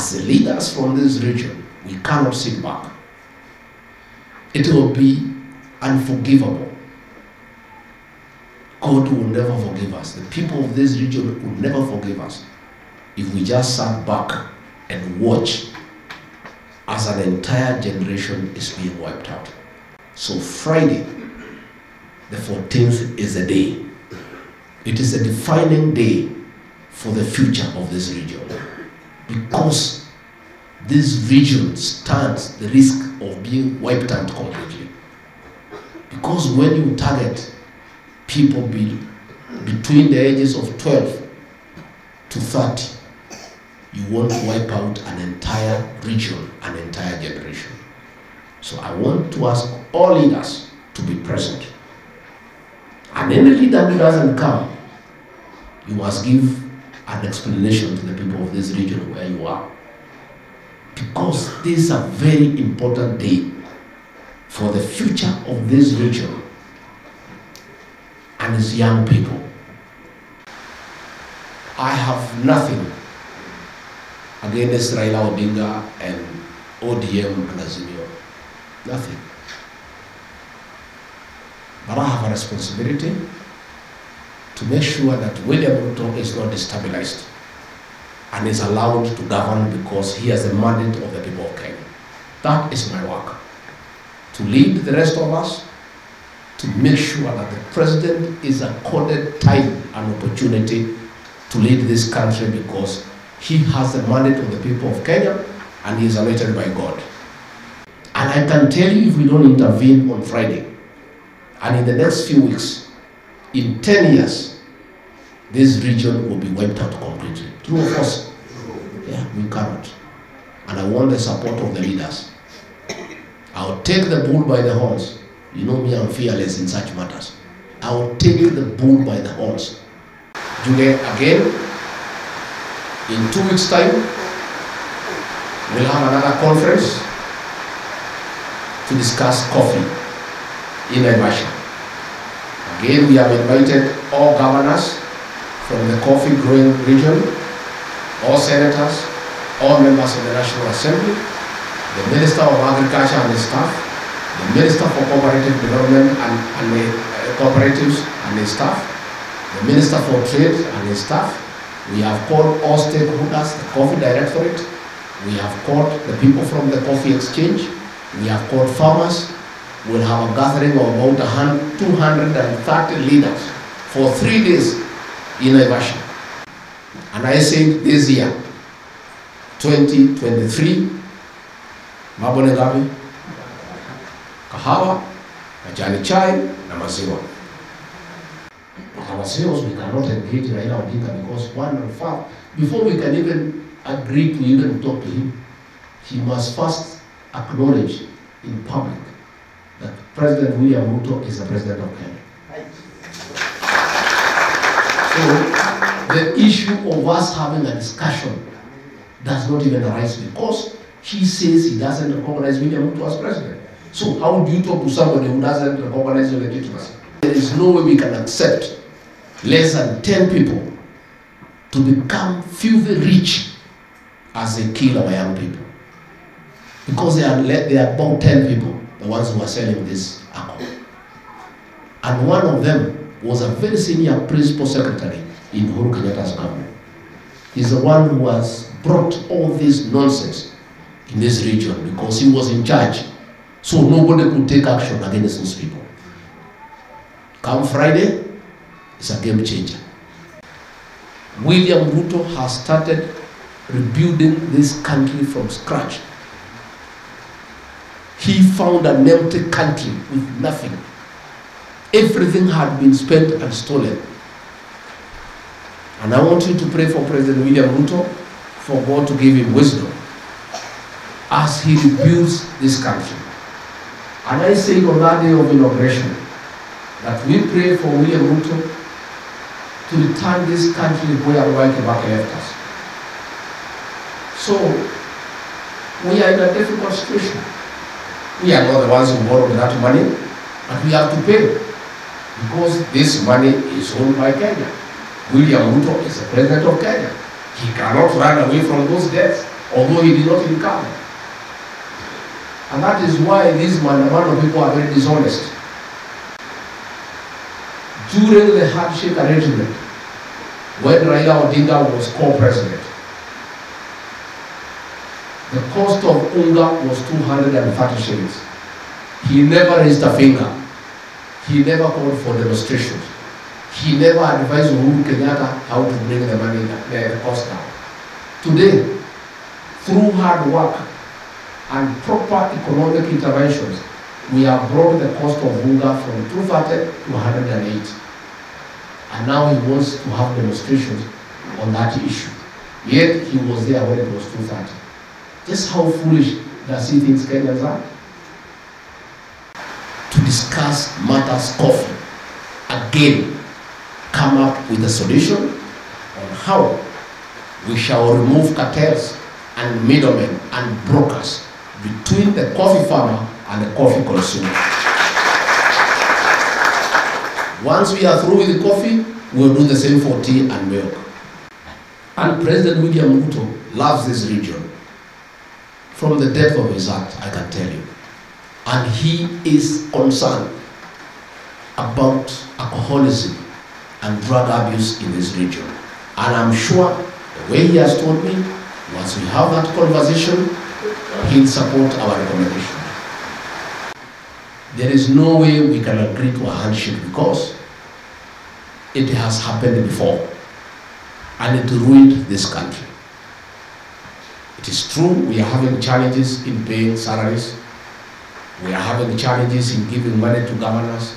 as the leaders from this region, we cannot sit back. It will be unforgivable. God will never forgive us. The people of this region will never forgive us if we just sat back and watch as an entire generation is being wiped out. So Friday, the 14th is the day. It is a defining day for the future of this region, because this region stands the risk of being wiped out completely. Because when you target people between the ages of 12 to 30, you want to wipe out an entire region, an entire generation. So I want to ask all leaders to be present. And any leader who doesn't come, you must give an explanation to the people of this region where you are. Because this is a very important day for the future of this region and its young people. I have nothing against Raila Odinga and ODM and Azimio. Nothing. But I have a responsibility to make sure that William Ruto is not destabilized and is allowed to govern, because he has the mandate of the people of Kenya. That is my work. To lead the rest of us, to make sure that the president is accorded time and opportunity to lead this country, because he has the mandate of the people of Kenya and he is elected by God. And I can tell you, if we don't intervene on Friday, and in the next few weeks, in 10 years, this region will be wiped out completely. True or false? Yeah, we cannot. And I want the support of the leaders. I'll take the bull by the horns. You know me, I'm fearless in such matters. I'll take the bull by the horns. Again, in 2 weeks' time, we'll have another conference to discuss coffee in Naivasha. Again, we have invited all governors from the coffee growing region, all senators, all members of the National Assembly, the Minister of Agriculture and his staff, the Minister for Cooperative Development and the Cooperatives and his staff, the Minister for Trade and his staff. We have called all stakeholders, the Coffee Directorate. We have called the people from the Coffee Exchange. We have called farmers. We'll have a gathering of about 230 leaders for 3 days in Naivasha. And I say this year, 2023, Mabone Gabi, kahawa, majani chai, na maziwa. Our sales, we cannot engage Raila Odinga because one and far, before we can even agree to even talk to him, he must first acknowledge in public that President William Ruto is the president of Kenya. So the issue of us having a discussion does not even arise, because he says he doesn't recognize William Ruto as president. So how do you talk to somebody who doesn't recognize your legitimacy? There is no way we can accept less than 10 people to become filthy rich as they kill our young people. Because they are about 10 people, the ones who are selling this alcohol. And one of them was a very senior principal secretary in Uhuru Kenyatta's government. He's the one who has brought all this nonsense in this region, because he was in charge. So nobody could take action against those people. Come Friday, it's a game changer. William Ruto has started rebuilding this country from scratch. He found an empty country with nothing. Everything had been spent and stolen. And I want you to pray for President William Ruto, for God to give him wisdom as he rebuilds this country. And I say on that day of inauguration that we pray for William Ruto to return this country where Kibaki left us. So, we are in a difficult situation. We are not the ones who borrowed that money, but we have to pay, because this money is owned by Kenya. William Ruto is the president of Kenya. He cannot run away from those debts. although he did not recover. And that is why these Mandamano people are very dishonest. During the handshake arrangement, when Raila Odinga was co-president, the cost of unga was 230 shillings. He never raised a finger. He never called for demonstrations. He never advised Uhuru Kenyatta how to bring the money, the cost down. Today, through hard work and proper economic interventions, we have brought the cost of unga from 230 to 108. And now he wants to have demonstrations on that issue. Yet he was there when it was 230. Just how foolish does he think Kenyans are? To discuss matters coffee, again, come up with a solution on how we shall remove cartels and middlemen and brokers between the coffee farmer and the coffee consumer. Once we are through with the coffee, we'll do the same for tea and milk. And President William Ruto loves this region. From the depth of his heart, I can tell you. And he is concerned about alcoholism and drug abuse in this region. And I'm sure the way he has told me, once we have that conversation, he'll support our recommendation. There is no way we can agree to a handshake because it has happened before and it ruined this country. It is true we are having challenges in paying salaries. We are having challenges in giving money to governors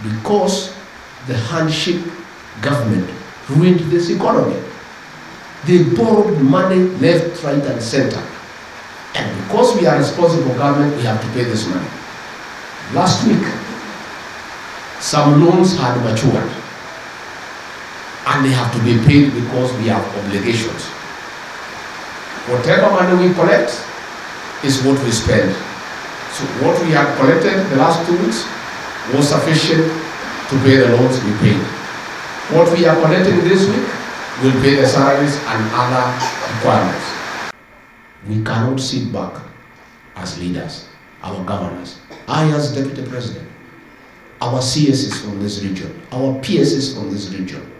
because the handshake government ruined this economy. They borrowed money left, right, and center. And because we are responsible government, we have to pay this money. Last week, some loans had matured and they have to be paid because we have obligations. Whatever money we collect is what we spend. So what we have collected the last 2 weeks was sufficient to pay the loans we paid. What we are collecting this week will pay the salaries and other requirements. We cannot sit back as leaders, our governors. I as Deputy President, our CSs from this region, our PSs from this region,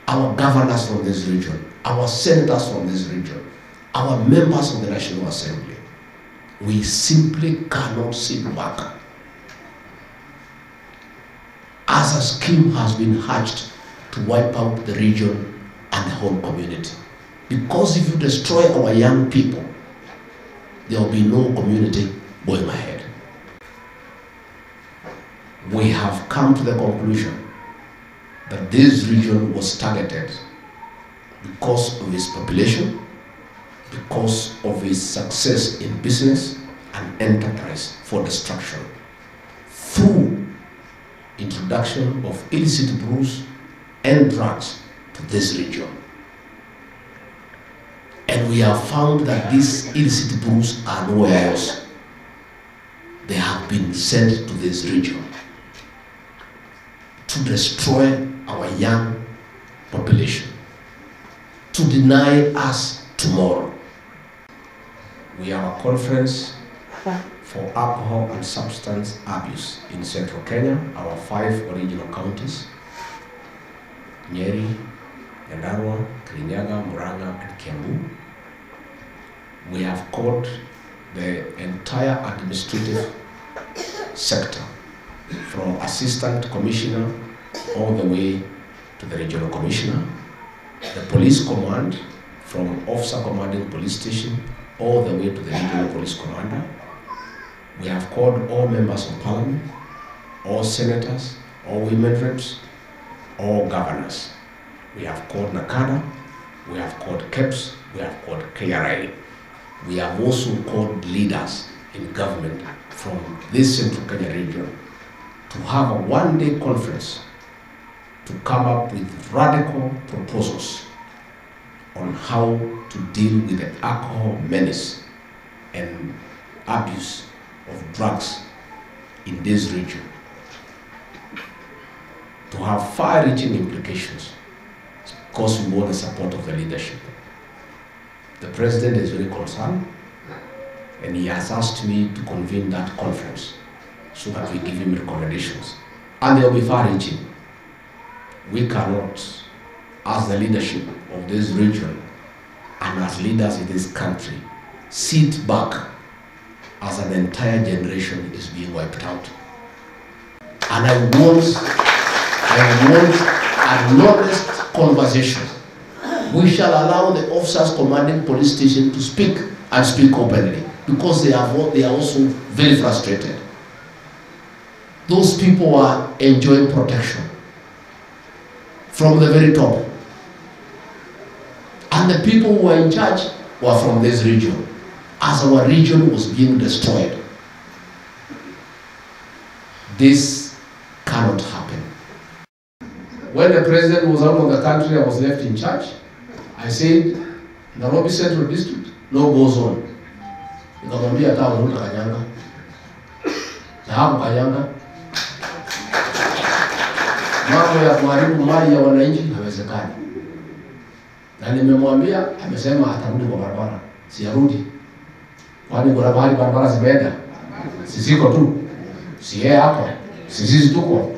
our governors from this region, our senators from this region, our members of the National Assembly. We simply cannot sit back as a scheme has been hatched to wipe out the region and the whole community. Because if you destroy our young people, there will be no community going ahead. We have come to the conclusion that this region was targeted because of its population, because of its success in business and enterprise for destruction, through introduction of illicit brews and drugs to this region. And we have found that these illicit brews are nowhere else. They have been sent to this region to destroy our young population, to deny us tomorrow. We have a conference for alcohol and substance abuse in Central Kenya, our 5 original counties, Nyeri, Nyandarua, Kirinyaga, Murang'a, and Kiambu. We have called the entire administrative sector, from assistant commissioner all the way to the regional commissioner, the police command, from officer commanding police station all the way to the regional police commander. We have called all members of parliament, all senators, all women reps, all governors. We have called NACADA, we have called KEPS, we have called KRA. We have also called leaders in government from this Central Kenya region to have a one-day conference to come up with radical proposals on how to deal with the alcohol menace and abuse of drugs in this region, to have far-reaching implications, because we want the support of the leadership. The president is very concerned, and he has asked me to convene that conference so that we give him recommendations. And they will be far-reaching. We cannot, as the leadership of this region and as leaders in this country, sit back as an entire generation is being wiped out. And I want an honest conversation. We shall allow the officers commanding police station to speak and speak openly, because they are also very frustrated. Those people are enjoying protection from the very top. And the people who are in charge were from this region, as our region was being destroyed. This cannot happen. When the president was out of the country, I was left in charge. I said, Nairobi Central District, no goes on. Nikamwambia hata unuta kanyanga. Na hapo kanyanga. Mambo ya kuharibu mali ya wananchi haiwezekani. Na nimemwambia, amesema atarudi kwa barabara. Siyarudi. Kwani kuna mahali barabara zimeenda? Sisiko tu. Si yeye hapo. Sisi tuko.